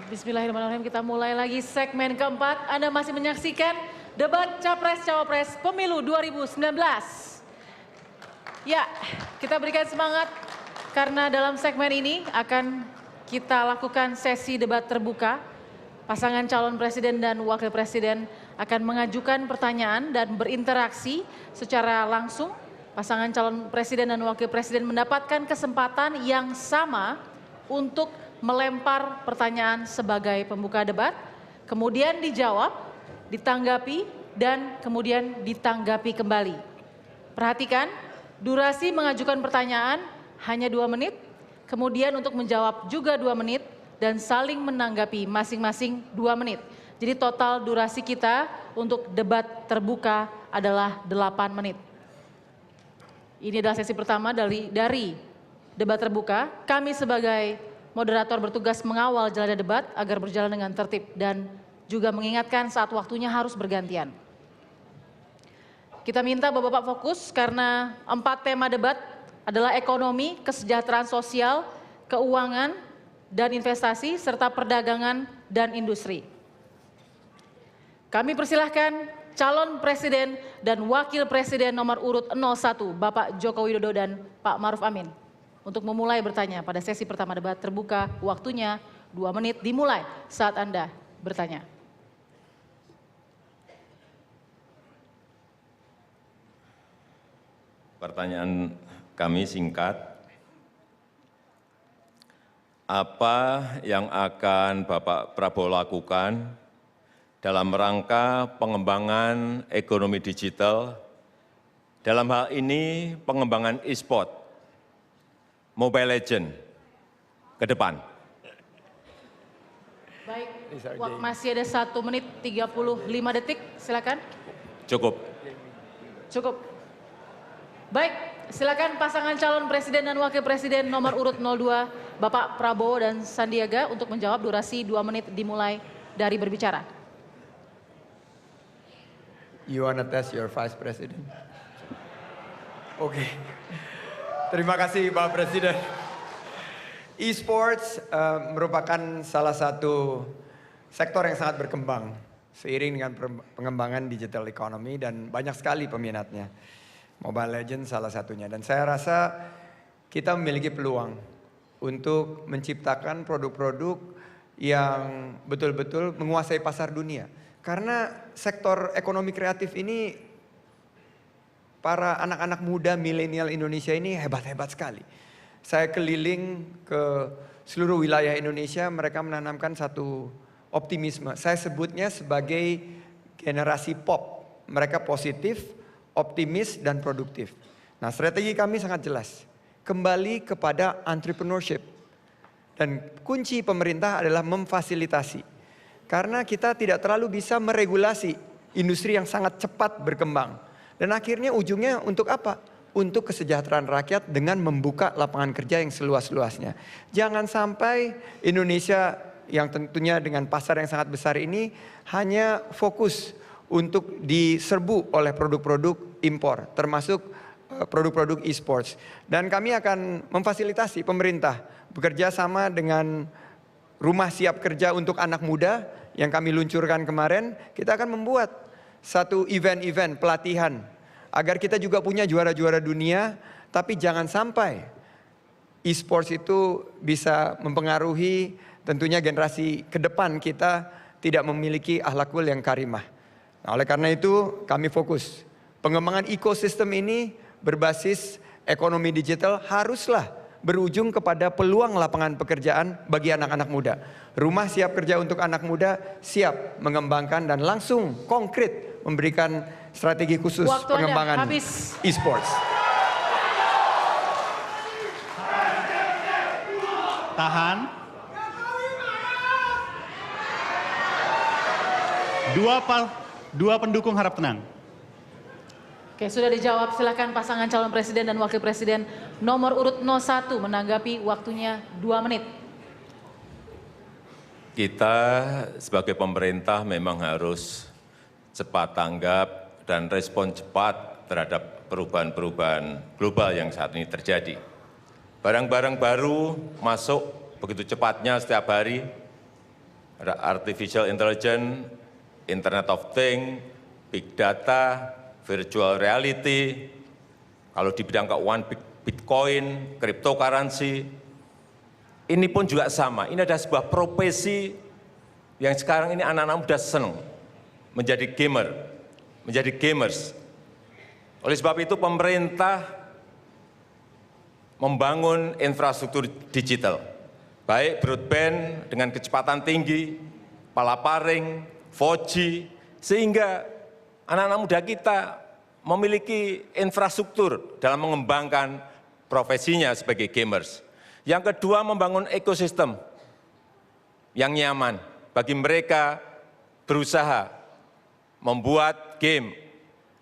Bismillahirrahmanirrahim, kita mulai lagi segmen keempat. Anda masih menyaksikan debat Capres-Cawapres Pemilu 2019. Ya, kita berikan semangat karena dalam segmen ini akan kita lakukan sesi debat terbuka. Pasangan calon presiden dan wakil presiden akan mengajukan pertanyaan dan berinteraksi secara langsung. Pasangan calon presiden dan wakil presiden mendapatkan kesempatan yang sama untuk melempar pertanyaan sebagai pembuka debat, kemudian dijawab, ditanggapi, dan kemudian ditanggapi kembali. Perhatikan, durasi mengajukan pertanyaan hanya 2 menit, kemudian untuk menjawab juga 2 menit, dan saling menanggapi masing-masing 2 menit. Jadi total durasi kita untuk debat terbuka adalah 8 menit. Ini adalah sesi pertama dari debat terbuka. Kami sebagai moderator bertugas mengawal jalannya debat agar berjalan dengan tertib dan juga mengingatkan saat waktunya harus bergantian. Kita minta Bapak-Bapak fokus karena 4 tema debat adalah ekonomi, kesejahteraan sosial, keuangan, dan investasi, serta perdagangan dan industri. Kami persilahkan calon presiden dan wakil presiden nomor urut 01, Bapak Joko Widodo dan Pak Maruf Amin, untuk memulai bertanya pada sesi pertama debat terbuka. Waktunya 2 menit dimulai saat Anda bertanya. Pertanyaan kami singkat. Apa yang akan Bapak Prabowo lakukan dalam rangka pengembangan ekonomi digital, dalam hal ini pengembangan e-sport, Mobile Legends ke depan? Baik, masih ada 1 menit 35 detik, silakan. Cukup. Cukup. Baik, silakan pasangan calon presiden dan wakil presiden nomor urut 02, Bapak Prabowo dan Sandiaga untuk menjawab. Durasi 2 menit dimulai dari berbicara. You wanna test your vice president? Oke. Terima kasih Pak Presiden. E-sports merupakan salah satu sektor yang sangat berkembang seiring dengan pengembangan digital economy dan banyak sekali peminatnya. Mobile Legends salah satunya, dan saya rasa kita memiliki peluang untuk menciptakan produk-produk yang betul-betul menguasai pasar dunia. Karena sektor ekonomi kreatif ini, para anak-anak muda milenial Indonesia ini hebat-hebat sekali. Saya keliling ke seluruh wilayah Indonesia, mereka menanamkan satu optimisme. Saya sebutnya sebagai generasi pop. Mereka positif, optimis, dan produktif. Nah, strategi kami sangat jelas. Kembali kepada entrepreneurship. Dan kunci pemerintah adalah memfasilitasi. Karena kita tidak terlalu bisa meregulasi industri yang sangat cepat berkembang. Dan akhirnya ujungnya untuk apa? Untuk kesejahteraan rakyat dengan membuka lapangan kerja yang seluas-luasnya. Jangan sampai Indonesia yang tentunya dengan pasar yang sangat besar ini hanya fokus untuk diserbu oleh produk-produk impor, termasuk produk-produk e-sports. Dan kami akan memfasilitasi pemerintah bekerja sama dengan Rumah Siap Kerja untuk Anak Muda yang kami luncurkan kemarin. Kita akan membuat satu event-event pelatihan agar kita juga punya juara-juara dunia, tapi jangan sampai e-sports itu bisa mempengaruhi tentunya generasi ke depan kita tidak memiliki akhlakul yang karimah. Nah, oleh karena itu kami fokus pengembangan ekosistem ini berbasis ekonomi digital haruslah berujung kepada peluang lapangan pekerjaan bagi anak-anak muda. Rumah Siap Kerja untuk Anak Muda siap mengembangkan dan langsung konkret memberikan strategi khusus pengembangan e-sports. Tahan. Dua pendukung harap tenang. Oke, sudah dijawab. Silakan pasangan calon presiden dan wakil presiden nomor urut 01 menanggapi. Waktunya 2 menit. Kita sebagai pemerintah memang harus cepat tanggap dan respon cepat terhadap perubahan-perubahan global yang saat ini terjadi. Barang-barang baru masuk begitu cepatnya setiap hari, ada artificial intelligence, Internet of Things, big data, virtual reality, kalau di bidang keuangan Bitcoin, cryptocurrency, ini pun juga sama. Ini ada sebuah profesi yang sekarang ini anak-anak muda senang menjadi gamer, menjadi gamers. Oleh sebab itu pemerintah membangun infrastruktur digital, baik broadband dengan kecepatan tinggi, palaparing, 4G, sehingga anak-anak muda kita memiliki infrastruktur dalam mengembangkan profesinya sebagai gamers. Yang kedua, membangun ekosistem yang nyaman bagi mereka berusaha membuat game.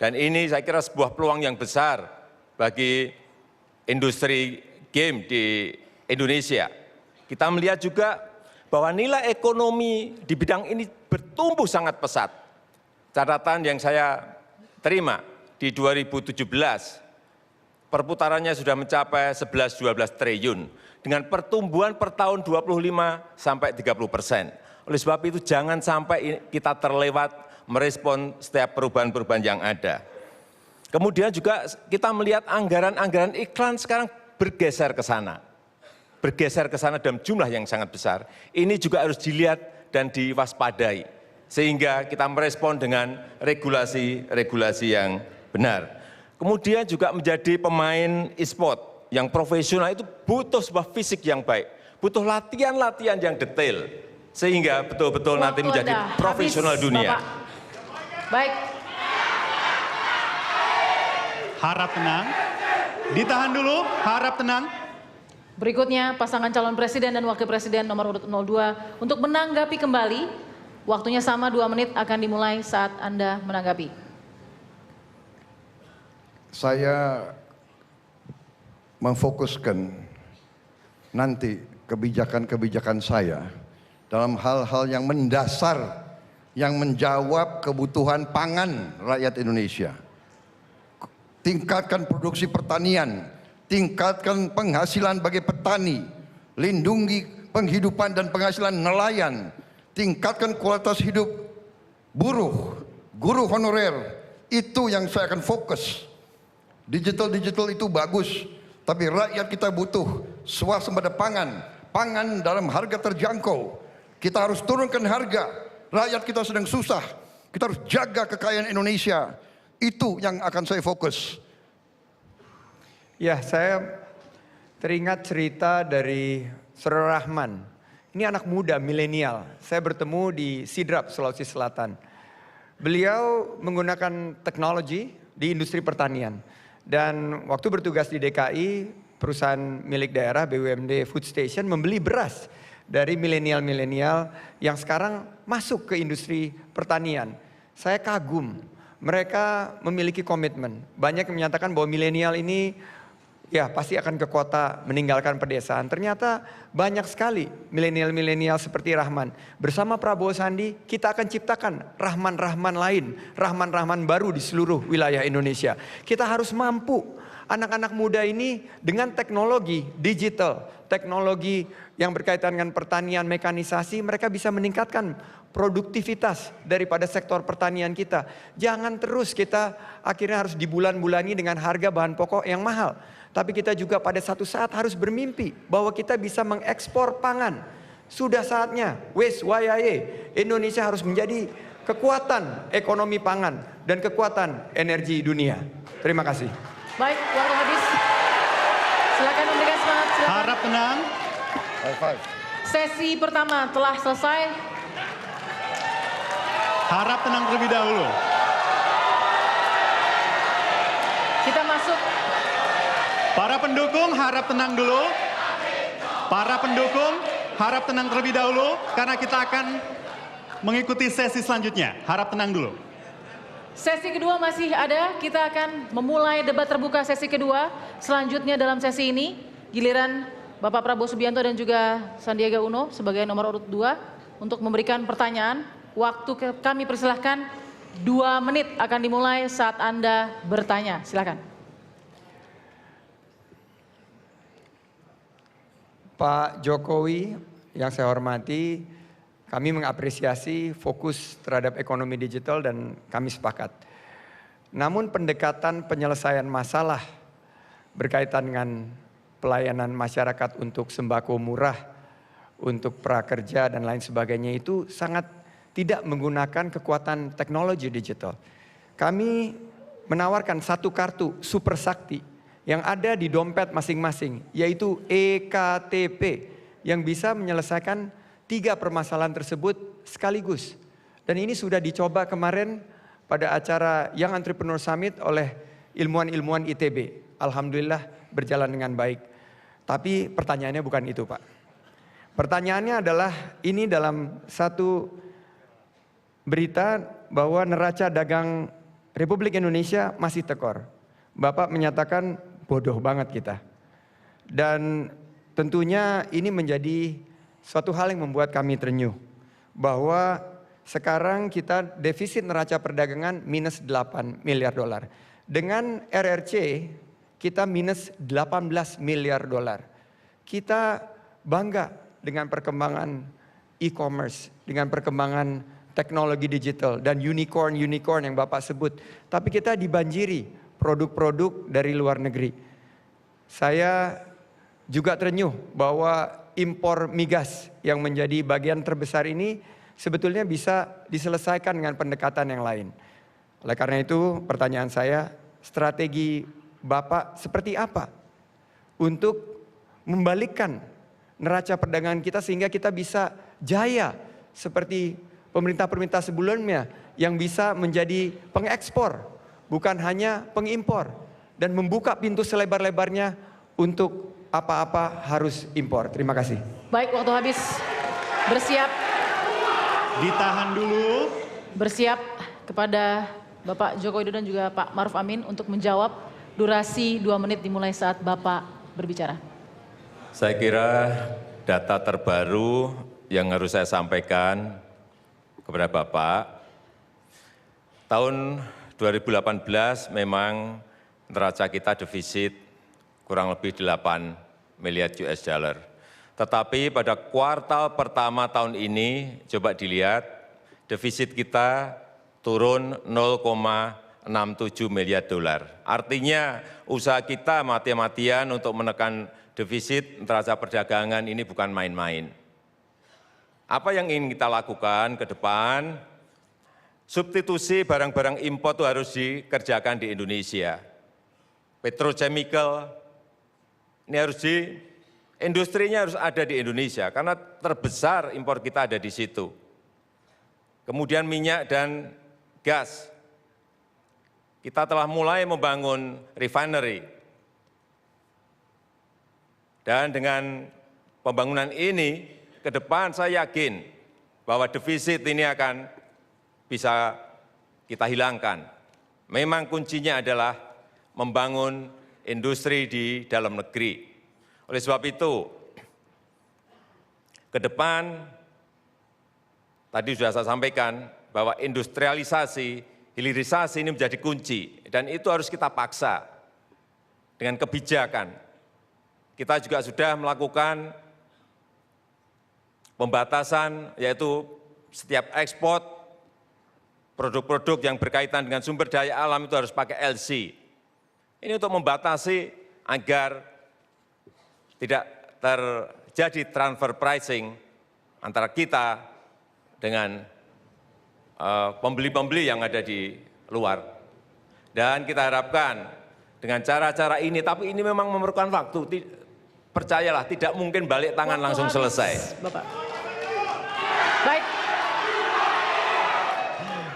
Dan ini saya kira sebuah peluang yang besar bagi industri game di Indonesia. Kita melihat juga bahwa nilai ekonomi di bidang ini bertumbuh sangat pesat. Catatan yang saya terima di 2017, perputarannya sudah mencapai 11-12 triliun dengan pertumbuhan per tahun 25-30%. Oleh sebab itu jangan sampai kita terlewat merespon setiap perubahan-perubahan yang ada. Kemudian juga kita melihat anggaran-anggaran iklan sekarang bergeser ke sana. Bergeser ke sana dalam jumlah yang sangat besar. Ini juga harus dilihat dan diwaspadai. Sehingga kita merespon dengan regulasi-regulasi yang benar. Kemudian juga menjadi pemain e-sport yang profesional itu butuh sebuah fisik yang baik. Butuh latihan-latihan yang detail. Sehingga betul-betul nanti menjadi profesional dunia. Bapak. Baik. Harap tenang. Ditahan dulu, harap tenang. Berikutnya pasangan calon presiden dan wakil presiden nomor urut 02 untuk menanggapi kembali. Waktunya sama 2 menit akan dimulai saat Anda menanggapi. Saya memfokuskan nanti kebijakan-kebijakan saya dalam hal-hal yang mendasar yang menjawab kebutuhan pangan rakyat Indonesia. Tingkatkan produksi pertanian, tingkatkan penghasilan bagi petani, lindungi penghidupan dan penghasilan nelayan, tingkatkan kualitas hidup buruh, guru honorer. Itu yang saya akan fokus. Digital itu bagus, tapi rakyat kita butuh swasembada pangan, pangan dalam harga terjangkau. Kita harus turunkan harga, rakyat kita sedang susah, kita harus jaga kekayaan Indonesia. Itu yang akan saya fokus. Ya, saya teringat cerita dari Saudara Rahman. Ini anak muda milenial. Saya bertemu di Sidrap, Sulawesi Selatan. Beliau menggunakan teknologi di industri pertanian. Dan waktu bertugas di DKI, perusahaan milik daerah BUMD Food Station membeli beras dari milenial-milenial yang sekarang masuk ke industri pertanian. Saya kagum, mereka memiliki komitmen. Banyak yang menyatakan bahwa milenial ini ya pasti akan ke kota meninggalkan pedesaan. Ternyata banyak sekali milenial-milenial seperti Rahman. Bersama Prabowo Sandi kita akan ciptakan Rahman-Rahman lain, Rahman-Rahman baru di seluruh wilayah Indonesia. Kita harus mampu anak-anak muda ini dengan teknologi digital, teknologi yang berkaitan dengan pertanian, mekanisasi, mereka bisa meningkatkan produktivitas daripada sektor pertanian kita. Jangan terus kita akhirnya harus dibulan-bulani dengan harga bahan pokok yang mahal. Tapi kita juga pada satu saat harus bermimpi bahwa kita bisa mengekspor pangan. Sudah saatnya, wes wayahe, Indonesia harus menjadi kekuatan ekonomi pangan dan kekuatan energi dunia. Terima kasih. Baik, waktu habis. Silakan memberikan semangat. Silakan. Harap tenang. Sesi pertama telah selesai. Harap tenang terlebih dahulu. Kita masuk. Para pendukung harap tenang dulu. Para pendukung harap tenang terlebih dahulu karena kita akan mengikuti sesi selanjutnya. Harap tenang dulu. Sesi kedua masih ada. Kita akan memulai debat terbuka sesi kedua. Selanjutnya dalam sesi ini giliran Bapak Prabowo Subianto dan juga Sandiaga Uno sebagai nomor urut 2 untuk memberikan pertanyaan. Waktu kami persilahkan 2 menit akan dimulai saat Anda bertanya. Silakan. Pak Jokowi yang saya hormati, Kami mengapresiasi fokus terhadap ekonomi digital dan kami sepakat. Namun pendekatan penyelesaian masalah berkaitan dengan pelayanan masyarakat untuk sembako murah, untuk prakerja dan lain sebagainya itu sangat tidak menggunakan kekuatan teknologi digital. Kami menawarkan satu kartu super sakti yang ada di dompet masing-masing, yaitu eKTP yang bisa menyelesaikan 3 permasalahan tersebut sekaligus. Dan ini sudah dicoba kemarin pada acara Young Entrepreneur Summit oleh ilmuwan-ilmuwan ITB. Alhamdulillah berjalan dengan baik. Tapi pertanyaannya bukan itu, Pak. Pertanyaannya adalah ini dalam satu berita bahwa neraca dagang Republik Indonesia masih tekor. Bapak menyatakan bodoh banget kita. Dan tentunya ini menjadi suatu hal yang membuat kami terenyuh. Bahwa sekarang kita defisit neraca perdagangan minus 8 miliar dolar. Dengan RRC kita minus 18 miliar dolar. Kita bangga dengan perkembangan e-commerce, dengan perkembangan teknologi digital dan unicorn yang Bapak sebut. Tapi kita dibanjiri produk-produk dari luar negeri. Saya juga terenyuh bahwa impor migas yang menjadi bagian terbesar ini sebetulnya bisa diselesaikan dengan pendekatan yang lain. Oleh karena itu pertanyaan saya, strategi Bapak seperti apa untuk membalikkan neraca perdagangan kita sehingga kita bisa jaya seperti pemerintah-pemerintah sebelumnya yang bisa menjadi pengekspor bukan hanya pengimpor dan membuka pintu selebar-lebarnya untuk apa-apa harus impor. Terima kasih. Baik, waktu habis. Bersiap. Ditahan dulu. Bersiap kepada Bapak Joko Widodo dan juga Pak Maruf Amin untuk menjawab. Durasi 2 menit dimulai saat Bapak berbicara. Saya kira data terbaru yang harus saya sampaikan kepada Bapak, tahun 2018 memang neraca kita defisit kurang lebih 8 miliar US dollar. Tetapi pada kuartal pertama tahun ini, coba dilihat, defisit kita turun 0,67 miliar dolar. Artinya usaha kita mati-matian untuk menekan defisit neraca perdagangan ini bukan main-main. Apa yang ingin kita lakukan ke depan? Substitusi barang-barang impor itu harus dikerjakan di Indonesia. Petrochemical, ini harus industrinya harus ada di Indonesia karena terbesar impor kita ada di situ. Kemudian minyak dan gas. Kita telah mulai membangun refinery. Dan dengan pembangunan ini ke depan saya yakin bahwa defisit ini akan bisa kita hilangkan. Memang kuncinya adalah membangun industri di dalam negeri. Oleh sebab itu, ke depan, tadi sudah saya sampaikan bahwa industrialisasi, hilirisasi ini menjadi kunci. Dan itu harus kita paksa dengan kebijakan. Kita juga sudah melakukan pembatasan, yaitu setiap ekspor produk-produk yang berkaitan dengan sumber daya alam itu harus pakai LC. Ini untuk membatasi agar tidak terjadi transfer pricing antara kita dengan pembeli-pembeli yang ada di luar. Dan kita harapkan dengan cara-cara ini, tapi ini memang memerlukan waktu. Percayalah, tidak mungkin balik tangan Waktu langsung habis, selesai. Bapak. Baik,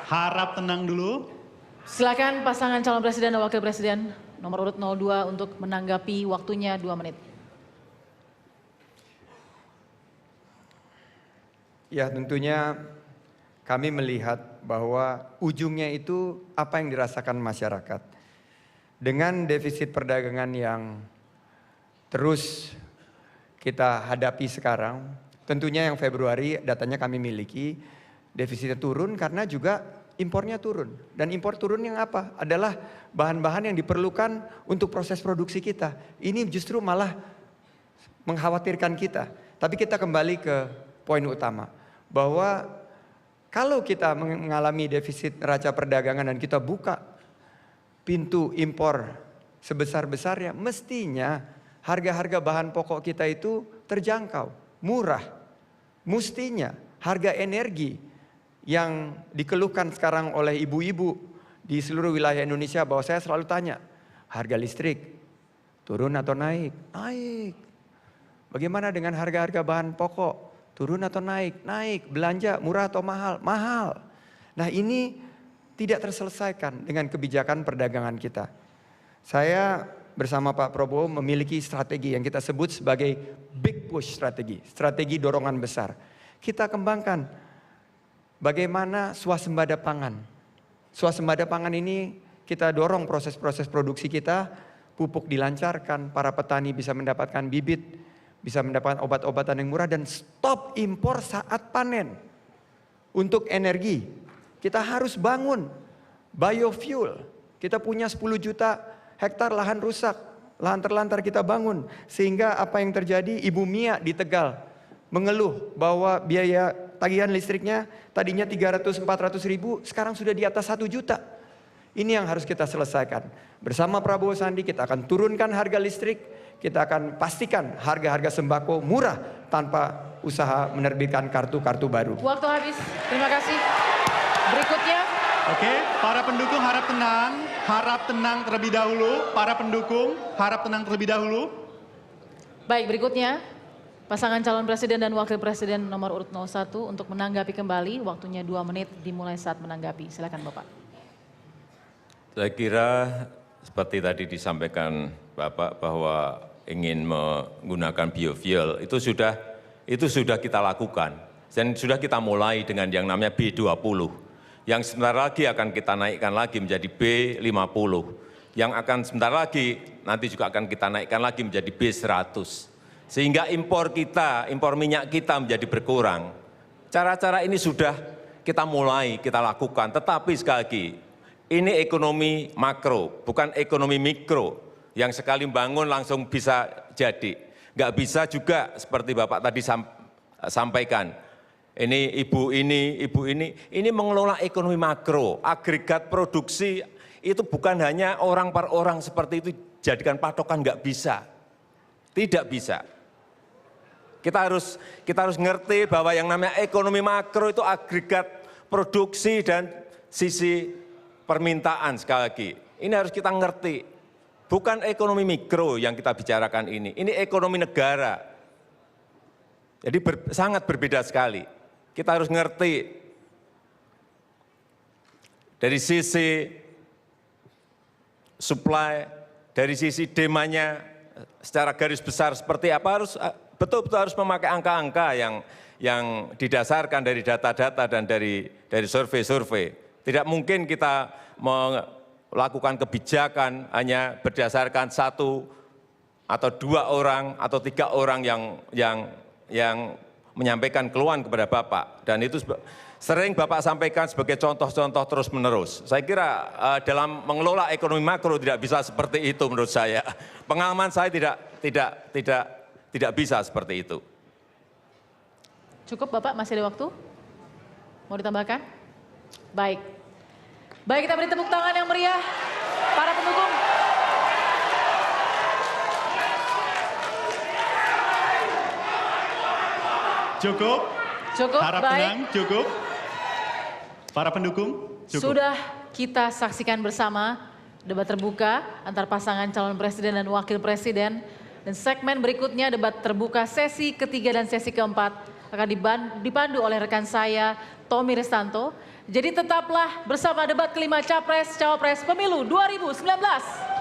Harap tenang dulu. silakan pasangan calon presiden dan wakil presiden nomor urut 02 untuk menanggapi, waktunya 2 menit. Ya, tentunya kami melihat bahwa ujungnya itu apa yang dirasakan masyarakat. Dengan defisit perdagangan yang terus kita hadapi sekarang, tentunya yang Februari datanya kami miliki, defisitnya turun karena juga impornya turun. Dan impor turun yang apa? Adalah bahan-bahan yang diperlukan untuk proses produksi kita. Ini justru malah mengkhawatirkan kita. Tapi kita kembali ke poin utama. bahwa kalau kita mengalami defisit neraca perdagangan dan kita buka pintu impor sebesar-besarnya, mestinya harga-harga bahan pokok kita itu terjangkau, murah. Mestinya harga energi yang dikeluhkan sekarang oleh ibu-ibu di seluruh wilayah Indonesia, bahwa saya selalu tanya, harga listrik turun atau naik? Naik. Bagaimana dengan harga-harga bahan pokok? Turun atau naik? Naik. Belanja murah atau mahal? Mahal. Nah, ini tidak terselesaikan dengan kebijakan perdagangan kita. Saya bersama Pak Prabowo memiliki strategi yang kita sebut sebagai big push strategi, strategi dorongan besar. Kita kembangkan bagaimana swasembada pangan. Swasembada pangan ini kita dorong proses-proses produksi kita, pupuk dilancarkan, para petani bisa mendapatkan bibit, bisa mendapatkan obat-obatan yang murah, dan stop impor saat panen. Untuk energi, kita harus bangun biofuel. Kita punya 10 juta hektar lahan rusak, lahan terlantar kita bangun. Sehingga apa yang terjadi, Ibu Mia di Tegal mengeluh bahwa biaya tagihan listriknya tadinya 300-400 ribu, sekarang sudah di atas 1 juta. Ini yang harus kita selesaikan. Bersama Prabowo Sandi kita akan turunkan harga listrik, kita akan pastikan harga-harga sembako murah tanpa usaha menerbitkan kartu-kartu baru. Waktu habis, terima kasih. Berikutnya. Oke, para pendukung harap tenang terlebih dahulu. Para pendukung harap tenang terlebih dahulu. Baik, berikutnya pasangan calon presiden dan wakil presiden nomor urut 01 untuk menanggapi kembali. Waktunya 2 menit dimulai saat menanggapi. Silakan Bapak. Saya kira seperti tadi disampaikan Bapak bahwa ingin menggunakan biofuel itu sudah kita lakukan. Dan sudah kita mulai dengan yang namanya B20. Yang sebentar lagi akan kita naikkan lagi menjadi B50. Yang akan sebentar lagi nanti juga akan kita naikkan lagi menjadi B100. Sehingga impor minyak kita menjadi berkurang. Cara-cara ini sudah kita mulai, kita lakukan. Tetapi sekali lagi, ini ekonomi makro, bukan ekonomi mikro. Yang sekali bangun langsung bisa jadi. Nggak bisa juga seperti Bapak tadi sampaikan. Ini ibu ini mengelola ekonomi makro. Agregat produksi itu bukan hanya orang per orang seperti itu jadikan patokan, nggak bisa. Tidak bisa. Kita harus ngerti bahwa yang namanya ekonomi makro itu agregat produksi dan sisi permintaan sekali lagi. Ini harus kita ngerti. Bukan ekonomi mikro yang kita bicarakan ini ekonomi negara. Jadi sangat berbeda sekali. Kita harus ngerti dari sisi supply, dari sisi demandnya secara garis besar seperti apa, harus betul-betul harus memakai angka-angka yang didasarkan dari data-data dan dari survei-survei. Tidak mungkin kita melakukan kebijakan hanya berdasarkan 1 atau 2 orang atau 3 orang yang menyampaikan keluhan kepada Bapak. Dan itu sering Bapak sampaikan sebagai contoh-contoh terus-menerus. Saya kira dalam mengelola ekonomi makro tidak bisa seperti itu menurut saya. Pengalaman saya tidak bisa seperti itu. Cukup Bapak, masih ada waktu? Mau ditambahkan? Baik. Baik, kita beri tepuk tangan yang meriah para pendukung. Cukup. Harap baik. tenang, cukup. Para pendukung, cukup. Sudah kita saksikan bersama debat terbuka antar pasangan calon presiden dan wakil presiden. Dan segmen berikutnya debat terbuka sesi ketiga dan sesi keempat akan dipandu oleh rekan saya, Tommy Restanto. Jadi tetaplah bersama debat kelima Capres-Cawapres Pemilu 2019.